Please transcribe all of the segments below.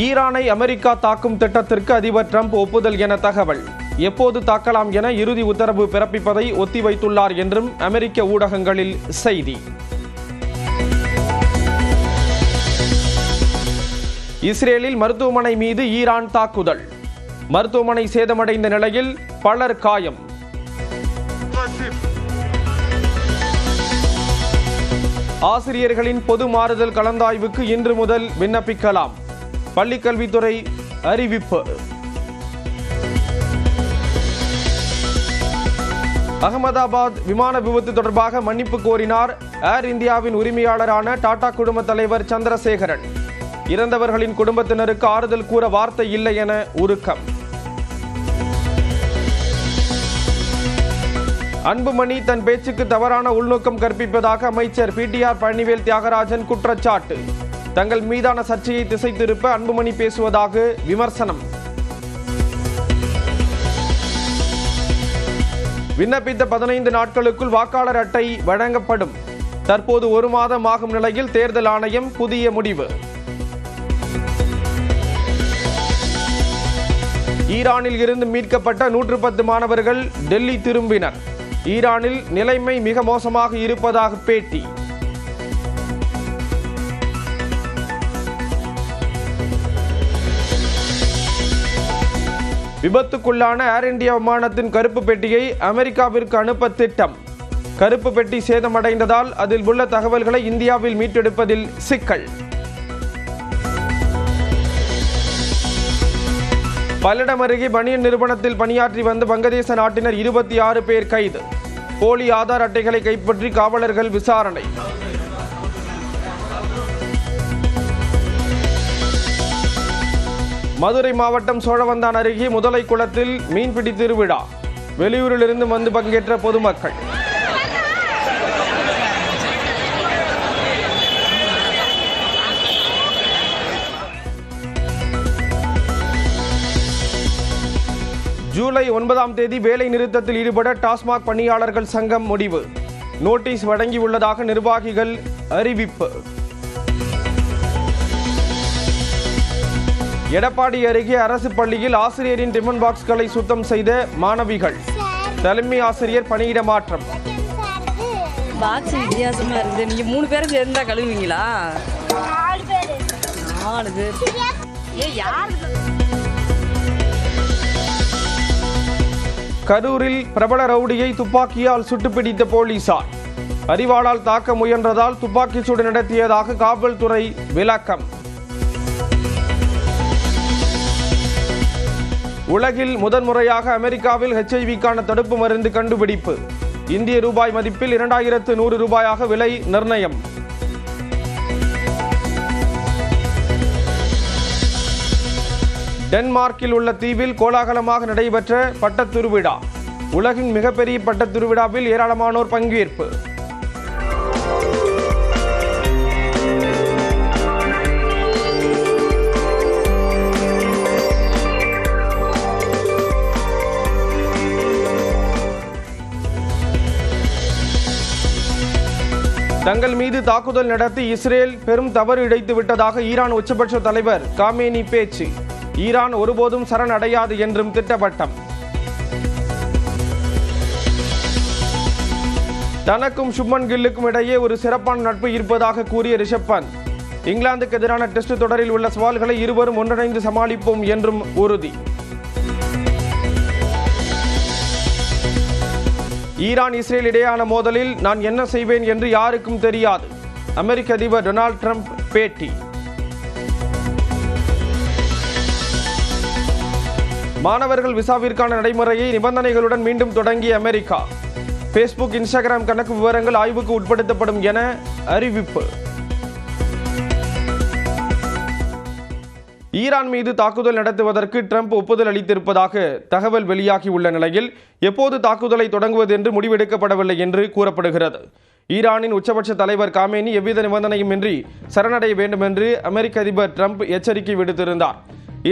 ஈரானை அமெரிக்கா தாக்கும் திட்டத்திற்கு அதிபர் டிரம்ப் ஒப்புதல் என தகவல். எப்போது தாக்கலாம் என இறுதி உத்தரவு பிறப்பிப்பதை ஒத்திவைத்துள்ளார் என்றும் அமெரிக்க ஊடகங்களில் செய்தி. இஸ்ரேலில் மருத்துவமனை மீது ஈரான் தாக்குதல். மருத்துவமனை சேதமடைந்த நிலையில் பலர் காயம். ஆசிரியர்களின் பொது மாறுதல் கலந்தாய்வுக்கு இன்று முதல் விண்ணப்பிக்கலாம். பள்ளிக்கல்வித்துறை அறிவிப்பு. அகமதாபாத் விமான விபத்து தொடர்பாக மன்னிப்பு கோரினார் ஏர் இந்தியாவின் உரிமையாளரான டாடா குழும தலைவர் சந்திரசேகரன். இறந்தவர்களின் குடும்பத்தினருக்கு ஆறுதல் கூற வார்த்தை இல்லை என உருக்கம். அன்புமணி தன் பேச்சுக்கு தவறான உள்நோக்கம் கற்பிப்பதாக அமைச்சர் பிடிஆர் பழனிவேல் தியாகராஜன் குற்றச்சாட்டு. தங்கள் மீதான சர்ச்சையை திசை திருப்ப அன்புமணி பேசுவதாக விமர்சனம். விண்ணப்பித்த 15 நாட்களுக்குள் வாக்காளர் அட்டை வழங்கப்படும். தற்போது 1 மாதம் ஆகும் நிலையில் தேர்தல் ஆணையம் புதிய முடிவு. ஈரானில் இருந்து மீட்கப்பட்ட 110 மாணவர்கள் டெல்லி திரும்பினர். ஈரானில் நிலைமை மிக மோசமாக இருப்பதாக பேட்டி. விபத்துக்குள்ளான ஏர் இந்தியா விமானத்தின் கருப்பு பெட்டியை அமெரிக்காவிற்கு அனுப்ப திட்டம். கருப்பு பெட்டி சேதமடைந்ததால் அதில் உள்ள தகவல்களை இந்தியாவில் மீட்டெடுப்பதில் சிக்கல். பல்லடம் அருகே பனியன் நிறுவனத்தில் பணியாற்றி வந்த வங்கதேச நாட்டினர் 26 பேர் கைது. போலி ஆதார் அட்டைகளை கைப்பற்றி காவலர்கள் விசாரணை. மதுரை மாவட்டம் சோழவந்தான் அருகே முதலை குளத்தில் மீன்பிடி திருவிழா. வெளியூரிலிருந்து வந்து பங்கேற்ற பொதுமக்கள். ஜூலை 9ஆம் தேதி வேலை நிறுத்தத்தில் ஈடுபட டாஸ்மாக் பணியாளர்கள் சங்கம் முடிவு. நோட்டீஸ் வழங்கியுள்ளதாக நிர்வாகிகள் அறிவிப்பு. எடப்பாடி அருகே அரசு பள்ளியில் ஆசிரியரின் டிஃபன் பாக்ஸ்களை சுத்தம் செய்த மாணவிகள். தலைமை ஆசிரியர் பணியிட மாற்றம். பாக்ஸ் வித்தியாசமா இருக்கு. நீங்க 3 பேரும் சேர்ந்தா கழுவுவீங்களா? 4 பேர். கரூரில் பிரபல ரவுடியை துப்பாக்கியால் சுட்டுப்பிடித்த போலீசார். அறிவாளால் தாக்க முயன்றதால் துப்பாக்கி சூடு நடத்தியதாக காவல்துறை விளக்கம். உலகில் முதன்முறையாக அமெரிக்காவில் HIV-க்கான தடுப்பு மருந்து கண்டுபிடிப்பு. இந்திய ரூபாய் மதிப்பில் 2100 ரூபாயாக விலை நிர்ணயம். டென்மார்க்கில் உள்ள தீவில் கோலாகலமாக நடைபெற்ற பட்டத் திருவிழா. உலகின் மிகப்பெரிய பட்டத் திருவிழாவில் ஏராளமானோர் பங்கேற்பு. தங்கள் மீது தாக்குதல் நடத்தி இஸ்ரேல் பெரும் தவறு இழைத்து விட்டதாக ஈரான் உச்சபட்ச தலைவர் காமேனி பேச்சு. ஈரான் ஒருபோதும் சரணடையாது என்றும் திட்டவட்டம். தனக்கும் சுப்மன் கில்லுக்கும் இடையே ஒரு சிறப்பான நட்பு இருப்பதாக கூறிய ரிஷப் பந்த். இங்கிலாந்துக்கு எதிரான டெஸ்ட் தொடரில் உள்ள சவால்களை இருவரும் ஒன்றிணைந்து சமாளிப்போம் என்றும் உறுதி. ஈரான் இஸ்ரேல் இடையான மோதலில் நான் என்ன செய்வேன் என்று யாருக்கும் தெரியாது. அமெரிக்க அதிபர் டொனால்ட் ட்ரம்ப் பேட்டி. மாணவர்கள் விசாவிற்கான நடைமுறையை நிபந்தனைகளுடன் மீண்டும் தொடங்கிய அமெரிக்கா. ஃபேஸ்புக், இன்ஸ்டாகிராம் கணக்கு விவரங்கள் ஆய்வுக்கு உட்படுத்தப்படும் என அறிவிப்பு. ஈரான் மீது தாக்குதல் நடத்துவதற்கு ட்ரம்ப் ஒப்புதல் அளித்திருப்பதாக தகவல் வெளியாகியுள்ள நிலையில் எப்போது தாக்குதலை தொடங்குவது என்று முடிவெடுக்கப்படவில்லை என்று கூறப்படுகிறது. ஈரானின் உச்சபட்ச தலைவர் காமேனி எவ்வித நிபந்தனையுமின்றி சரணடைய வேண்டும் என்று அமெரிக்க அதிபர் ட்ரம்ப் எச்சரிக்கை விடுத்திருந்தார்.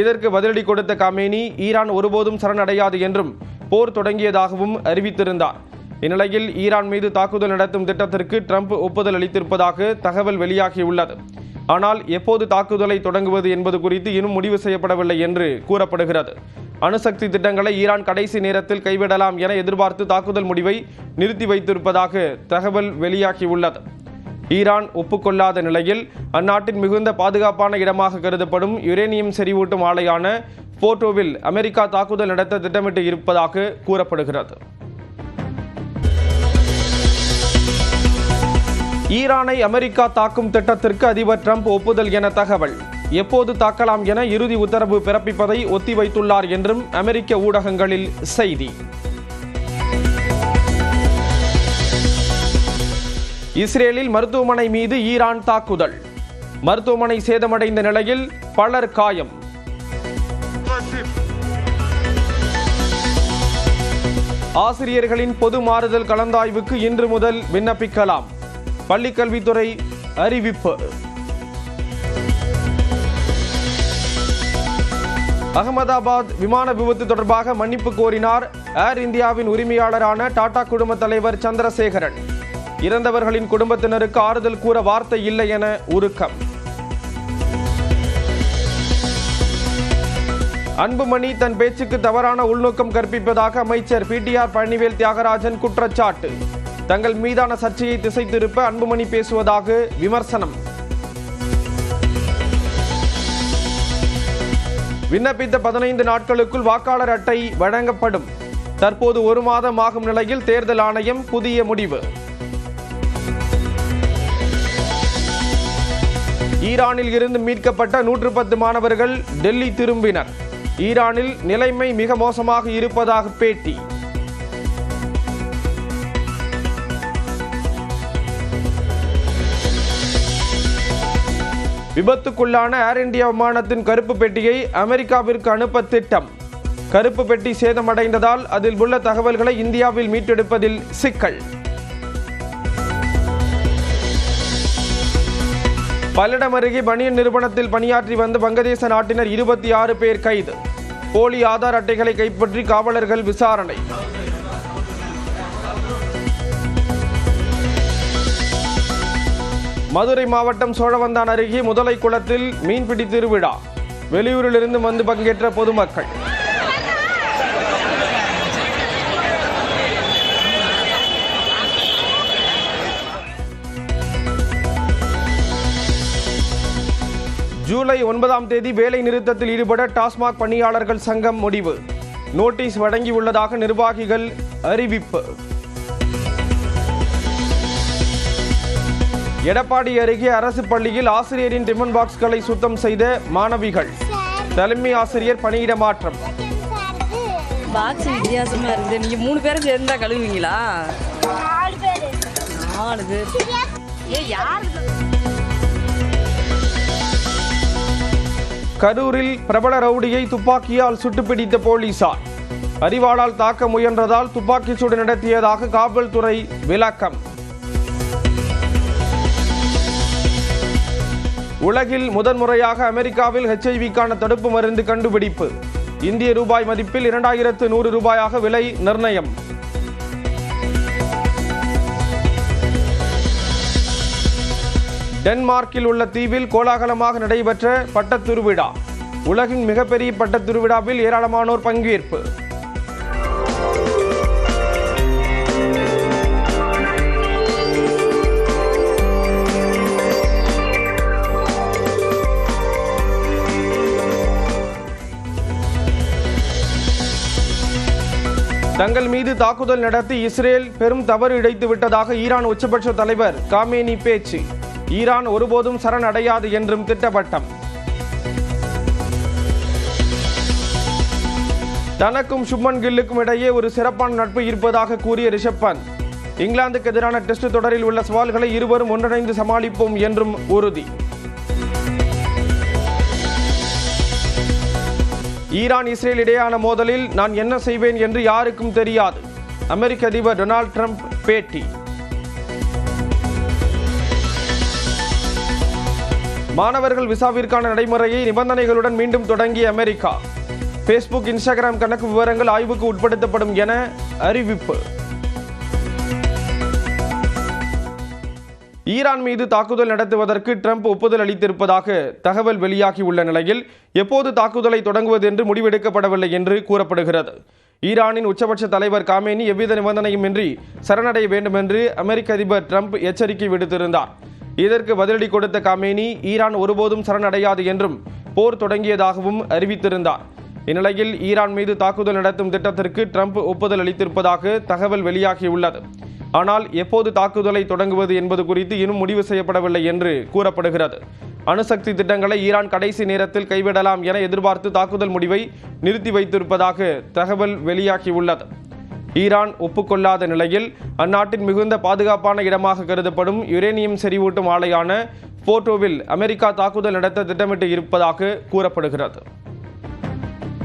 இதற்கு பதிலடி கொடுத்த காமேனி ஈரான் ஒருபோதும் சரணடையாது என்றும் போர் தொடங்கியதாகவும் அறிவித்திருந்தார். இந்நிலையில் ஈரான் மீது தாக்குதல் நடத்தும் திட்டத்திற்கு ட்ரம்ப் ஒப்புதல் அளித்திருப்பதாக தகவல் வெளியாகியுள்ளது. ஆனால் எப்போது தாக்குதலை தொடங்குவது என்பது குறித்து இன்னும் முடிவு செய்யப்படவில்லை என்று கூறப்படுகிறது. அணுசக்தி திட்டங்களை ஈரான் கடைசி நேரத்தில் கைவிடலாம் என எதிர்பார்த்து தாக்குதல் முடிவை நிறுத்தி வைத்திருப்பதாக தகவல் வெளியாகியுள்ளது. ஈரான் ஒப்புக்கொள்ளாத நிலையில் அந்நாட்டின் மிகுந்த பாதுகாப்பான இடமாக கருதப்படும் யுரேனியம் செறிவூட்டும் ஆலையான போர்டோவில் அமெரிக்கா தாக்குதல் நடத்த திட்டமிட்டு இருப்பதாக கூறப்படுகிறது. ஈரானை அமெரிக்கா தாக்கும் திட்டத்திற்கு அதிபர் டிரம்ப் ஒப்புதல் என தகவல். எப்போது தாக்கலாம் என இறுதி உத்தரவு பிறப்பிப்பதை ஒத்திவைத்துள்ளார் என்றும் அமெரிக்க ஊடகங்களில் செய்தி. இஸ்ரேலில் மருத்துவமனை மீது ஈரான் தாக்குதல். மருத்துவமனை சேதமடைந்த நிலையில் பலர் காயம். ஆசிரியர்களின் பொது மாறுதல் கலந்தாய்வுக்கு இன்று முதல் விண்ணப்பிக்கலாம். பள்ளிக்கல்வித்துறை அறிவிப்பு. அகமதாபாத் விமான விபத்து தொடர்பாக மன்னிப்பு கோரினார் ஏர் இந்தியாவின் உரிமையாளரான டாடா குழும தலைவர் சந்திரசேகரன். இறந்தவர்களின் குடும்பத்தினருக்கு ஆறுதல் கூற வார்த்தை இல்லை என உருக்கம். அன்புமணி தன் பேச்சுக்கு தவறான உள்நோக்கம் கற்பிப்பதாக அமைச்சர் பிடிஆர் பழனிவேல் தியாகராஜன் குற்றச்சாட்டு. தங்கள் மீதான சர்ச்சையை திசை திருப்ப அன்புமணி பேசுவதாக விமர்சனம். விண்ணப்பித்த 15 நாட்களுக்குள் வாக்காளர் அட்டை வழங்கப்படும். தற்போது 1 மாதம் ஆகும் நிலையில் தேர்தல் ஆணையம் புதிய முடிவு. ஈரானில் இருந்து மீட்கப்பட்ட 110 மாணவர்கள் டெல்லி திரும்பினர். ஈரானில் நிலைமை மிக மோசமாக இருப்பதாக பேட்டி. விபத்துக்குள்ளான ஏர் இந்தியா விமானத்தின் கருப்பு பெட்டியை அமெரிக்காவிற்கு அனுப்ப திட்டம். கருப்பு பெட்டி சேதமடைந்ததால் அதில் உள்ள தகவல்களை இந்தியாவில் மீட்டெடுப்பதில் சிக்கல். பல்லடம் அருகே பனியன் நிறுவனத்தில் பணியாற்றி வந்த வங்கதேச நாட்டினர் 26 பேர் கைது. போலி ஆதார் அட்டைகளை கைப்பற்றி காவலர்கள் விசாரணை. மதுரை மாவட்டம் சோழவந்தான் அருகே முதலை குளத்தில் மீன்பிடி திருவிழா. வெளியூரிலிருந்து வந்து பங்கேற்ற பொதுமக்கள். ஜூலை 9ஆம் தேதி வேலை நிறுத்தத்தில் ஈடுபட டாஸ்மாக் பணியாளர்கள் சங்கம் முடிவு. நோட்டீஸ் வழங்கியுள்ளதாக நிர்வாகிகள் அறிவிப்பு. எடப்பாடி அருகே அரசு பள்ளியில் ஆசிரியரின் டிஃபன் பாக்ஸ்களை சுத்தம் செய்த மாணவிகள். தலைமை ஆசிரியர் பணியிட மாற்றம். பாக்ஸ் வித்தியாசமா இருக்கு. நீங்க 3 பேரும் சேர்ந்தா கழுவுவீங்களா? 4 பேர். கரூரில் பிரபல ரவுடியை துப்பாக்கியால் சுட்டுப்பிடித்த போலீசார். அரிவாளால் தாக்க முயன்றதால் துப்பாக்கி சூடு நடத்தியதாக காவல்துறை விளக்கம். உலகில் முதன்முறையாக அமெரிக்காவில் HIV-க்கான தடுப்பு மருந்து கண்டுபிடிப்பு. இந்திய ரூபாய் மதிப்பில் 2100 ரூபாயாக விலை நிர்ணயம். டென்மார்க்கில் உள்ள தீவில் கோலாகலமாக நடைபெற்ற பட்டத்திருவிழா. உலகின் மிகப்பெரிய பட்டத்திருவிழாவில் ஏராளமானோர் பங்கேற்பு. தங்கள் மீது தாக்குதல் நடத்தி இஸ்ரேல் பெரும் தவறு இழைத்து விட்டதாக ஈரான் உச்சபட்ச தலைவர் காமேனி பேச்சு. ஈரான் ஒருபோதும் சரணடையாது என்றும் திட்டவட்டம். தனக்கும் சுப்மன் கில்லுக்கும் இடையே ஒரு சிறப்பான நட்பு இருப்பதாக கூறிய ரிஷப் பந்த். இங்கிலாந்துக்கு எதிரான டெஸ்ட் தொடரில் உள்ள சவால்களை இருவரும் ஒன்றிணைந்து சமாளிப்போம் என்றும் உறுதி. ஈரான் இஸ்ரேல் இடையேயான மோதலில் நான் என்ன செய்வேன் என்று யாருக்கும் தெரியாது. அமெரிக்க அதிபர் டொனால்ட் ட்ரம்ப் பேட்டி. மாணவர்கள் விசாவிற்கான நடைமுறையை நிபந்தனைகளுடன் மீண்டும் தொடங்கிய அமெரிக்கா. ஃபேஸ்புக், இன்ஸ்டாகிராம் கணக்கு விவரங்கள் ஆய்வுக்கு உட்படுத்தப்படும் என அறிவிப்பு. ஈரான் மீது தாக்குதல் நடத்துவதற்கு ட்ரம்ப் ஒப்புதல் அளித்திருப்பதாக தகவல் வெளியாகியுள்ள நிலையில் எப்போது தாக்குதலை தொடங்குவது என்று முடிவெடுக்கப்படவில்லை என்று கூறப்படுகிறது. ஈரானின் உச்சபட்ச தலைவர் காமேனி எவ்வித நிபந்தனையுமின்றி சரணடைய வேண்டும் என்று அமெரிக்க அதிபர் ட்ரம்ப் எச்சரிக்கை விடுத்திருந்தார். இதற்கு பதிலடி கொடுத்த காமேனி ஈரான் ஒருபோதும் சரணடையாது என்றும் போர் தொடங்கியதாகவும் அறிவித்திருந்தார். இந்நிலையில் ஈரான் மீது தாக்குதல் நடத்தும் திட்டத்திற்கு ட்ரம்ப் ஒப்புதல் அளித்திருப்பதாக தகவல் வெளியாகியுள்ளது. ஆனால் எப்போது தாக்குதலை தொடங்குவது என்பது குறித்து இன்னும் முடிவு செய்யப்படவில்லை என்று கூறப்படுகிறது. அணுசக்தி திட்டங்களை ஈரான் கடைசி நேரத்தில் கைவிடலாம் என எதிர்பார்த்து தாக்குதல் முடிவை நிறுத்தி வைத்திருப்பதாக தகவல் வெளியாகியுள்ளது. ஈரான் ஒப்புக்கொள்ளாத நிலையில் அந்நாட்டின் மிகுந்த பாதுகாப்பான இடமாக கருதப்படும் யுரேனியம் செறிவூட்டும் ஆலையான போர்டோவில் அமெரிக்கா தாக்குதல் நடத்த திட்டமிட்டு இருப்பதாக கூறப்படுகிறது.